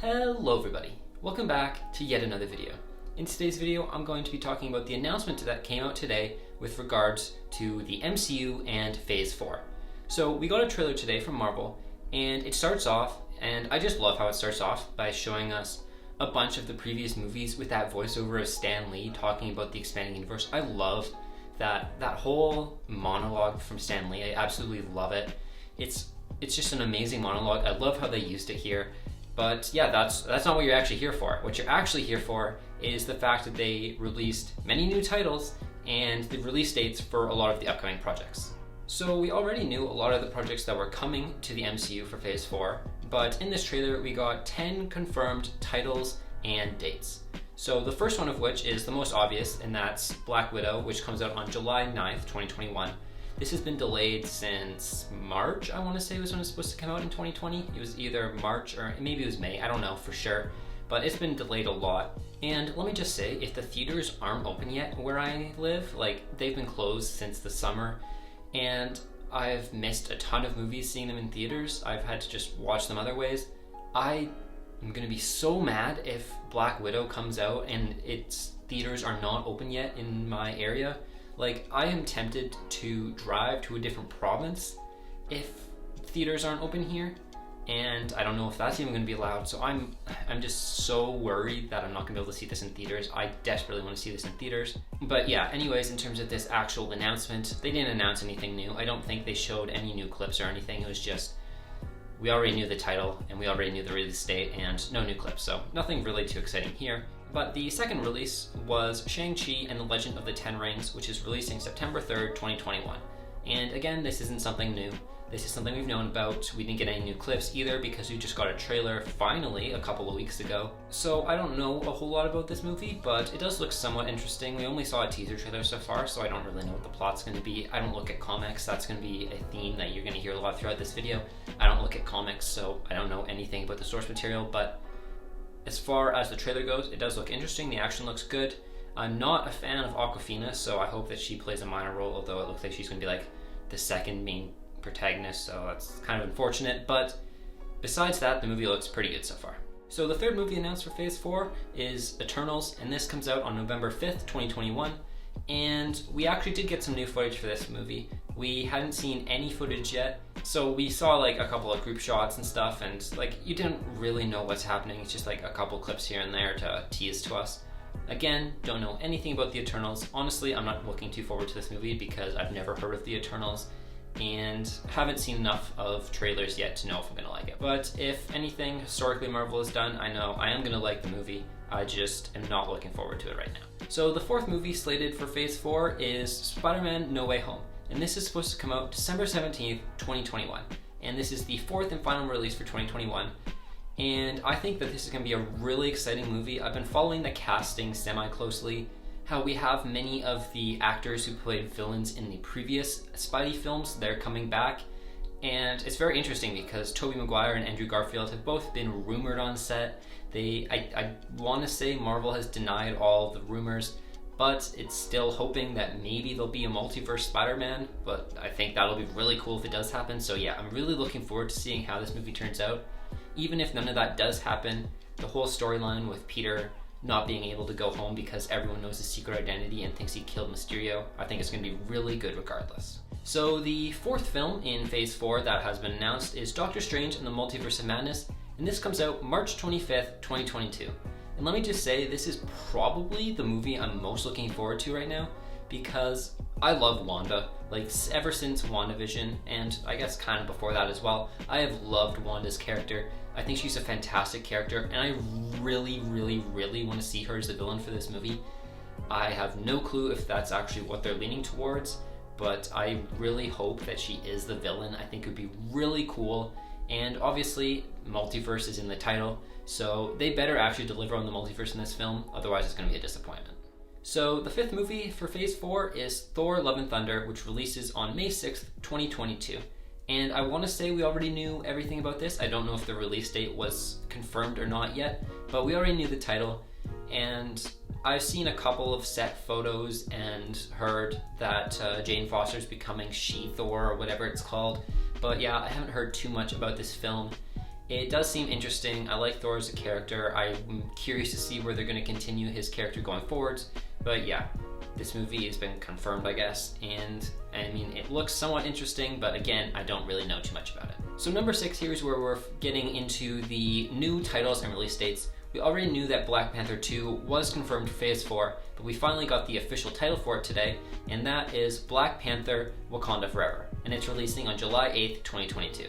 Hello everybody, welcome back to yet another video. In today's video, I'm going to be talking about the announcement that came out today with regards to the MCU and Phase 4. So we got a trailer today from Marvel, and it starts off, and I just love how it starts off by showing us a bunch of the previous movies with that voiceover of Stan Lee talking about the expanding universe. I love that whole monologue from Stan Lee. I absolutely love it. It's just an amazing monologue. I love how they used it here. But yeah, that's not what you're actually here for. What you're actually here for is the fact that they released many new titles and the release dates for a lot of the upcoming projects. So we already knew a lot of the projects that were coming to the MCU for Phase 4, but in this trailer we got 10 confirmed titles and dates. So the first one of which is the most obvious, and that's Black Widow, which comes out on July 9th, 2021. This has been delayed since March, I want to say was when it was supposed to come out in 2020. It was either March or maybe it was May, I don't know for sure. But it's been delayed a lot. And let me just say, if the theaters aren't open yet where I live, like they've been closed since the summer, and I've missed a ton of movies seeing them in theaters. I've had to just watch them other ways. I am going to be so mad if Black Widow comes out and its theaters are not open yet in my area. Like, I am tempted to drive to a different province if theaters aren't open here, and I don't know if that's even going to be allowed, so I'm just so worried that I'm not going to be able to see this in theaters. I desperately want to see this in theaters. But yeah, anyways, in terms of this actual announcement, they didn't announce anything new. I don't think they showed any new clips or anything. It was just, we already knew the title, and we already knew the release date, and no new clips, so nothing really too exciting here. But the second release was ShangChi and the Legend of the Ten Rings, which is releasing September 3rd, 2021. And again, this isn't something new. This is something we've known about. We didn't get any new clips either because we just got a trailer finally a couple of weeks ago. So I don't know a whole lot about this movie, but it does look somewhat interesting. We only saw a teaser trailer so far, so I don't really know what the plot's going to be. I don't look at comics. That's going to be a theme that you're going to hear a lot throughout this video. I don't look at comics, so I don't know anything about the source material, but as far as the trailer goes, it does look interesting. The action looks good. I'm not a fan of Awkwafina, so I hope that she plays a minor role, although it looks like she's going to be like the second main protagonist, so that's kind of unfortunate. But besides that, the movie looks pretty good so far. So the third movie announced for Phase 4 is Eternals, and this comes out on November 5th, 2021. And we actually did get some new footage for this movie. We hadn't seen any footage yet, so we saw like a couple of group shots and stuff, and like you didn't really know what's happening. It's just like a couple clips here and there to tease to us. Again, don't know anything about the Eternals. Honestly, I'm not looking too forward to this movie because I've never heard of the Eternals and haven't seen enough of trailers yet to know if I'm gonna like it. But if anything historically Marvel has done, I know I am gonna like the movie. I just am not looking forward to it right now. So the fourth movie slated for Phase 4 is SpiderMan No Way Home, and this is supposed to come out December 17th, 2021. And this is the fourth and final release for 2021. And I think that this is going to be a really exciting movie. I've been following the casting semi-closely, how we have many of the actors who played villains in the previous Spidey films, they're coming back. And it's very interesting because Tobey Maguire and Andrew Garfield have both been rumored on set. I want to say Marvel has denied all the rumors, but it's still hoping that maybe there'll be a multiverse Spider-Man, but I think that'll be really cool if it does happen. So yeah, I'm really looking forward to seeing how this movie turns out. Even if none of that does happen, the whole storyline with Peter not being able to go home because everyone knows his secret identity and thinks he killed Mysterio, I think it's going to be really good regardless. So the fourth film in Phase 4 that has been announced is Doctor Strange and the Multiverse of Madness, and this comes out March 25th, 2022. And let me just say, this is probably the movie I'm most looking forward to right now because I love Wanda. Like, ever since WandaVision, and I guess kind of before that as well, I have loved Wanda's character. I think she's a fantastic character, and I really, really, really want to see her as the villain for this movie. I have no clue if that's actually what they're leaning towards, but I really hope that she is the villain. I think it would be really cool, and obviously, multiverse is in the title, so they better actually deliver on the multiverse in this film, otherwise it's going to be a disappointment. So the fifth movie for Phase 4 is Thor Love and Thunder, which releases on May 6th, 2022. And I want to say we already knew everything about this. I don't know if the release date was confirmed or not yet, but we already knew the title. And I've seen a couple of set photos and heard that Jane Foster's becoming She-Thor or whatever it's called. But yeah, I haven't heard too much about this film. It does seem interesting. I like Thor as a character. I'm curious to see where they're going to continue his character going forwards. But yeah, this movie has been confirmed, I guess, and I mean, it looks somewhat interesting, but again, I don't really know too much about it. So number 6 here is where we're getting into the new titles and release dates. We already knew that Black Panther 2 was confirmed for Phase 4, but we finally got the official title for it today, and that is Black Panther Wakanda Forever, and it's releasing on July 8th, 2022.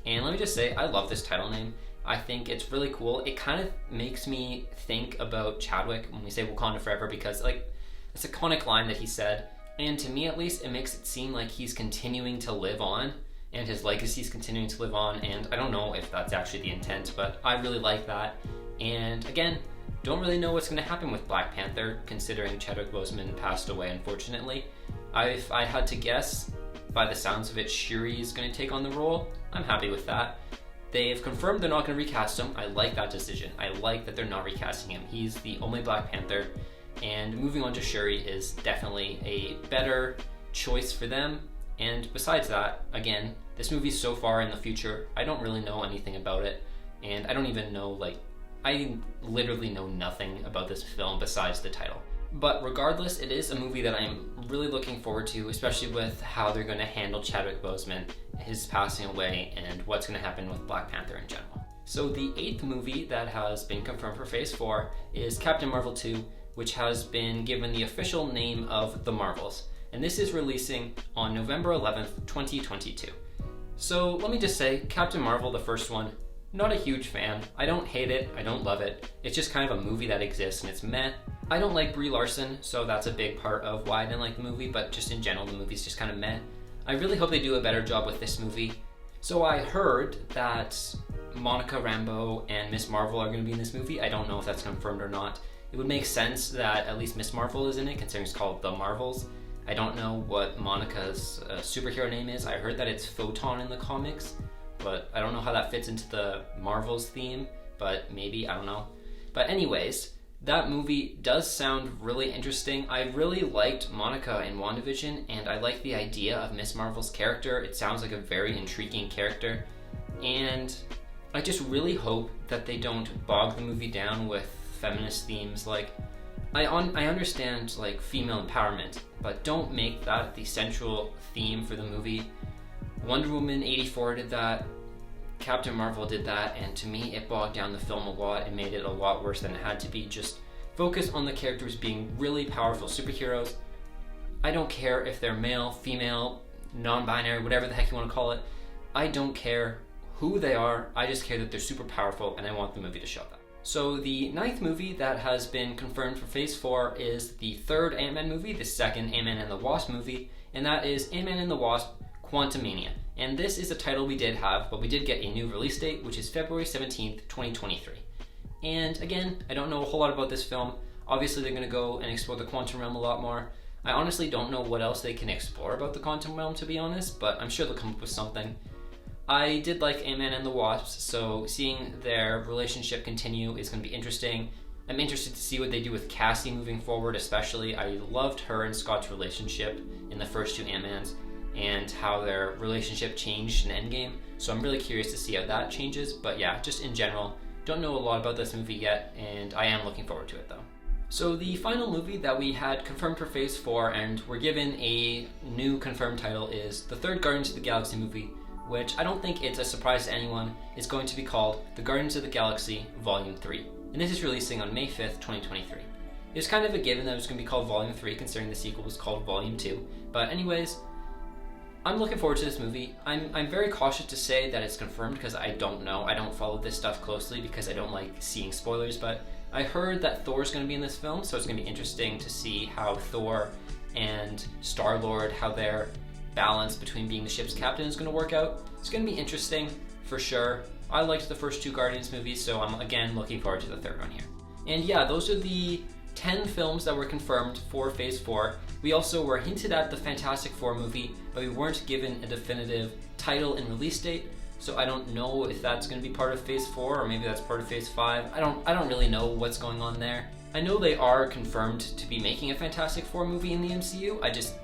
And let me just say, I love this title name. I think it's really cool. It kind of makes me think about Chadwick when we say Wakanda Forever, because like, it's an iconic line that he said, and to me at least, it makes it seem like he's continuing to live on, and his legacy is continuing to live on, and I don't know if that's actually the intent, but I really like that. And again, don't really know what's going to happen with Black Panther, considering Chadwick Boseman passed away, unfortunately. If I had to guess, by the sounds of it, Shuri is going to take on the role. I'm happy with that. They've confirmed they're not going to recast him. I like that decision. I like that they're not recasting him. He's the only Black Panther, and moving on to Shuri is definitely a better choice for them. And besides that, again, this movie's so far in the future, I don't really know anything about it, and I don't even know, like, I literally know nothing about this film besides the title. But regardless, it is a movie that I'm really looking forward to, especially with how they're going to handle Chadwick Boseman, his passing away, and what's going to happen with Black Panther in general. So the 8th movie that has been confirmed for Phase 4 is Captain Marvel 2, which has been given the official name of The Marvels. And this is releasing on November 11th, 2022. So let me just say, Captain Marvel, the first one, not a huge fan. I don't hate it, I don't love it. It's just kind of a movie that exists and it's meh. I don't like Brie Larson, so that's a big part of why I didn't like the movie, but just in general, the movie's just kind of meh. I really hope they do a better job with this movie. So I heard that Monica Rambeau and Miss Marvel are going to be in this movie. I don't know if that's confirmed or not. It would make sense that at least Miss Marvel is in it, considering it's called The Marvels. I don't know what Monica's superhero name is. I heard that it's Photon in the comics, but I don't know how that fits into the Marvels theme, but maybe, I don't know. But anyways, that movie does sound really interesting. I really liked Monica in WandaVision, and I like the idea of Miss Marvel's character. It sounds like a very intriguing character, and I just really hope that they don't bog the movie down with feminist themes. Like, I understand like female empowerment, but don't make that the central theme for the movie. Wonder Woman 84 did that, Captain Marvel did that, and to me it bogged down the film a lot and made it a lot worse than it had to be. Just focus on the characters being really powerful superheroes. I don't care if they're male, female, non-binary, whatever the heck you want to call it. I don't care who they are, I just care that they're super powerful, and I want the movie to show that. So the 9th movie that has been confirmed for Phase 4 is the 3rd Ant-Man movie, the 2nd Ant-Man and the Wasp movie, and that is Ant-Man and the Wasp: Quantumania. And this is a title we did have, but we did get a new release date, which is February 17th, 2023. And again, I don't know a whole lot about this film. Obviously, they're going to go and explore the quantum realm a lot more. I honestly don't know what else they can explore about the quantum realm, to be honest, but I'm sure they'll come up with something. I did like Ant-Man and the Wasp, so seeing their relationship continue is going to be interesting. I'm interested to see what they do with Cassie moving forward, especially. I loved her and Scott's relationship in the first 2 Ant-Mans, and how their relationship changed in Endgame, so I'm really curious to see how that changes. But yeah, just in general, don't know a lot about this movie yet, and I am looking forward to it though. So the final movie that we had confirmed for Phase 4 and were given a new confirmed title is the 3rd Guardians of the Galaxy movie, which I don't think it's a surprise to anyone, is going to be called The Guardians of the Galaxy Volume 3, and this is releasing on May 5th, 2023. It was kind of a given that it was going to be called Volume 3, considering the sequel was called Volume 2, but anyways, I'm looking forward to this movie. I'm very cautious to say that it's confirmed because I don't know. I don't follow this stuff closely because I don't like seeing spoilers, but I heard that Thor's going to be in this film, so it's going to be interesting to see how Thor and Star-Lord, how their balance between being the ship's captain is going to work out. It's going to be interesting for sure. I liked the first 2 Guardians movies, so I'm again looking forward to the 3rd one here. And yeah, those are the 10 films that were confirmed for Phase 4. We also were hinted at the Fantastic Four movie, but we weren't given a definitive title and release date, so I don't know if that's going to be part of Phase 4 or maybe that's part of Phase 5. I don't really know what's going on there. I know they are confirmed to be making a Fantastic Four movie in the MCU, I just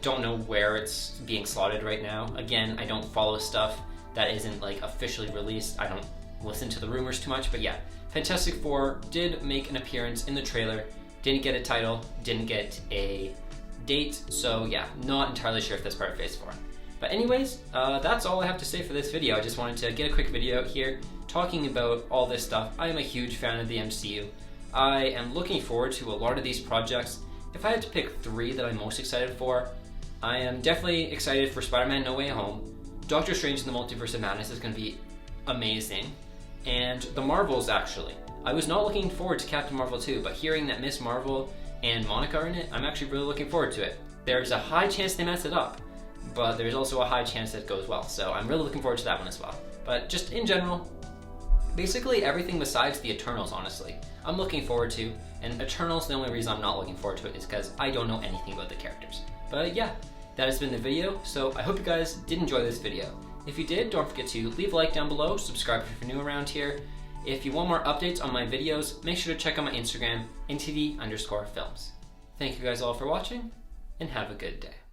don't know where it's being slotted right now. Again, I don't follow stuff that isn't like officially released. I don't listen to the rumors too much, but yeah, Fantastic Four did make an appearance in the trailer, didn't get a title, didn't get a date, so yeah, not entirely sure if that's part of Phase 4. But anyways, that's all I have to say for this video. I just wanted to get a quick video out here talking about all this stuff. I am a huge fan of the MCU. I am looking forward to a lot of these projects. If I had to pick 3 that I'm most excited for, I am definitely excited for SpiderMan No Way Home. Doctor Strange in the Multiverse of Madness is going to be amazing. And the Marvels, actually. I was not looking forward to Captain Marvel 2, but hearing that Miss Marvel and Monica are in it, I'm actually really looking forward to it. There's a high chance they mess it up, but there's also a high chance that it goes well, so I'm really looking forward to that one as well. But just in general, basically everything besides the Eternals, honestly, I'm looking forward to, and Eternals, the only reason I'm not looking forward to it is because I don't know anything about the characters. But yeah, that has been the video, so I hope you guys did enjoy this video. If you did, don't forget to leave a like down below, subscribe if you're new around here. If you want more updates on my videos, make sure to check out my Instagram, ntd_films. Thank you guys all for watching, and have a good day.